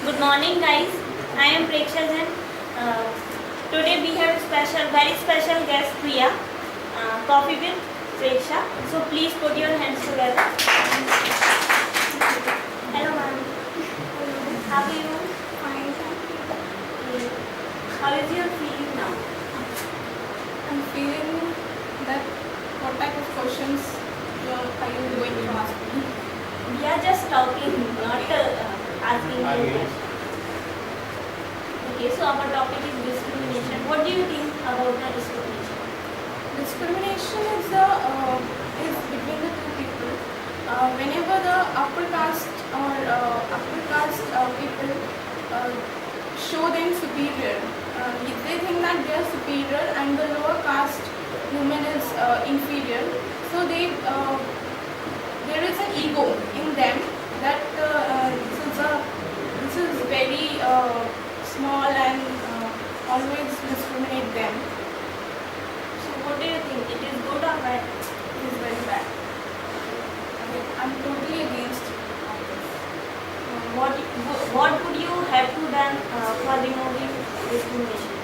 Good morning, guys. I am Preksha Jain. Uh, Today we have very special guest Priya. Coffee with Preksha. So please put your hands together. Hello, ma'am. How are you? Fine, thank you. How is your feeling now? I'm feeling that what type of questions are you going to ask me? We are just talking, not asking you questions. Okay, so our topic is discrimination. What do you think about the discrimination? Discrimination is between the two people. Whenever the upper caste or people show them superior, they think that they are superior and the lower caste woman is inferior. So there is an ego in them that this is very small and always discriminate them. So what do you think? It is good or bad? It is very bad. I'm totally against this. What would you have to done for removing discrimination?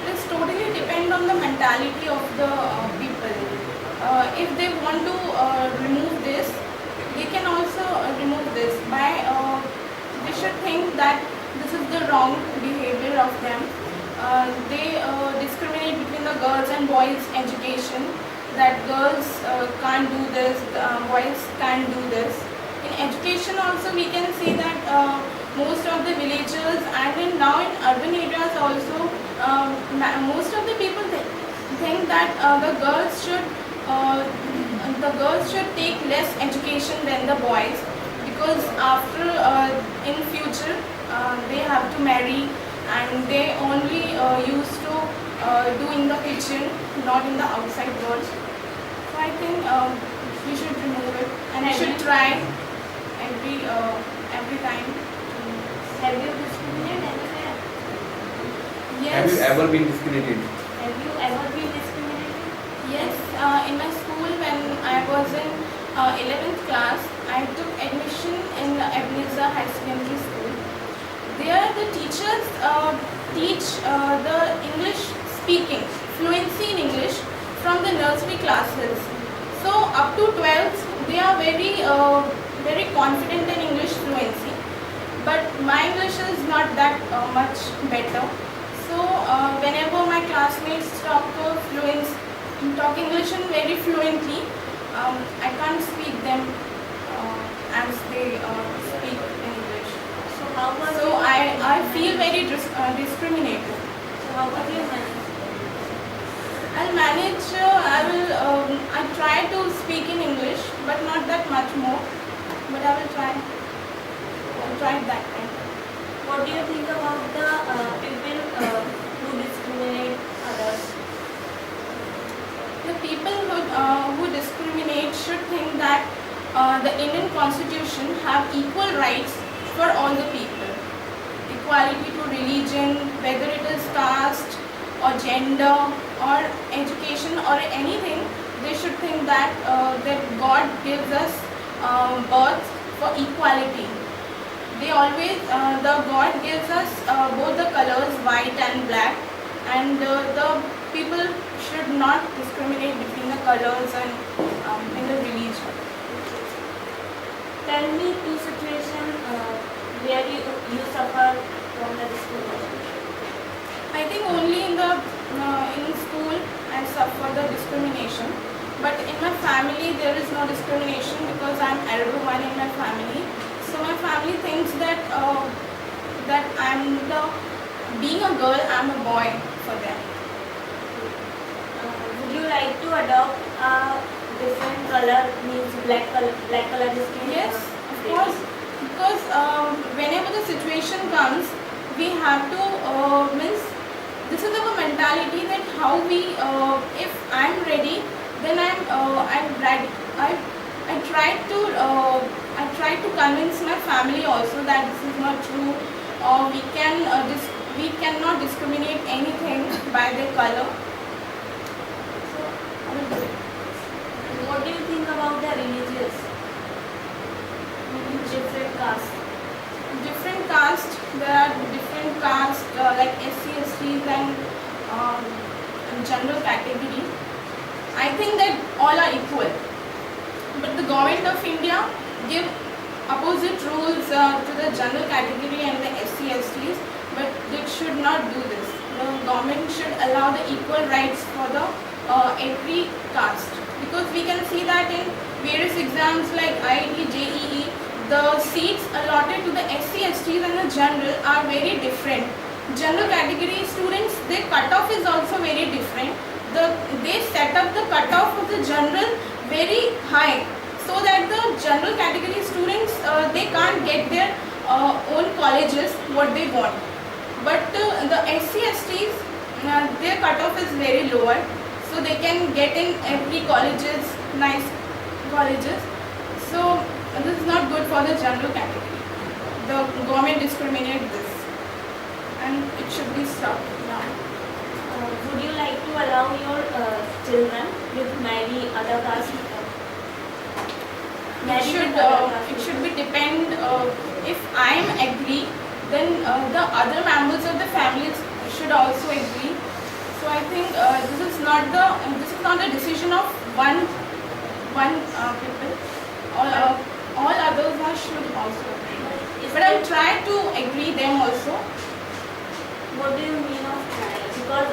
It is totally depend on the mentality of the people. If they want to remove this, they can also remove this by they should think that this is the wrong behavior of them. They discriminate between the girls and boys education, that girls can't do this, boys can't do this. In education also we can see that most of the villages and now in urban areas also most of the people think that the girls should take less education than the boys, because after in future they have to marry and they only used to do in the kitchen, not in the outside world. So I think we should remove it and we should try every time. Have you discriminated anywhere? Yes. Have you ever been discriminated? Have you ever been discriminated? Yes, in my school when I was in 11th class, I took admission in Ebenezer High Secondary School. There the teachers teach the English speaking, fluency in English from the nursery classes. So up to 12th, they are very confident in English fluency. But my English is not that much better. So whenever my classmates talk English in very fluently, I can't speak them as they speak in English. So how was So I feel very discriminated. So how was your manage? I'll manage. I try to speak in English, but not that much more. But I will try. I'll try that time. What do you think about the people who discriminate others? The people who discriminate should think that the Indian Constitution have equal rights for all the people. Equality to religion, whether it is caste or gender or education or anything, they should think that God gives us birth for equality. They always, the God gives us both the colors white and black, and the people should not discriminate between the colors and in the religion. Tell me two situations where you suffer from the discrimination. I think only in school I suffer the discrimination, but in my family there is no discrimination because I am elder one in my family. So my family thinks that being a girl, I am a boy for them. Would you like to adopt a different color, means black color discrimination? Yes, of course, because whenever the situation comes, we have to this is our mentality that how we if I'm ready, then I'm ready. I try to convince my family also that this is not true, or we cannot discriminate anything by their color. So I will do it. What do you think about the religious? Different castes. Different like SC, STs and general category. I think that all are equal. But the government of India give opposite rules to the general category and the SC, STs, but they should not do this. The government should allow the equal rights for the every caste, because we can see that in various exams like IIT, JEE, the seats allotted to the SC, STs and the general are very different. General category students, their cutoff is also very different. They set up the cutoff of the general very high, so that the general category students they can't get their own colleges what they want. But the SC, STs, their cutoff is very lower, so they can get in every colleges, nice colleges. So this is not good for the general category. The government discriminates this, and it should be stopped now. Would you like to allow your children to marry other caste? It should be depend. If I am agree, then the other members of the families should also agree. So I think this is not the decision of one people. All others should also agree. But I try to agree them also. What do you mean of try? Because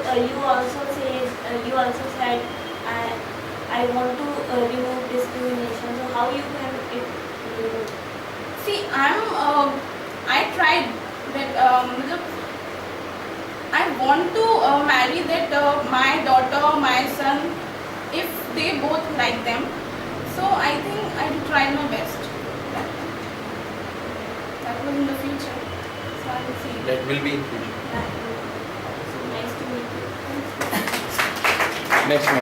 you also said I want to remove discrimination. So how you can remove? See, I tried that. I want to marry that my daughter, my son, if they both like them. So I think I tried my best. That was in the future. So I will see. That will be in future. Nice to meet you. Next one.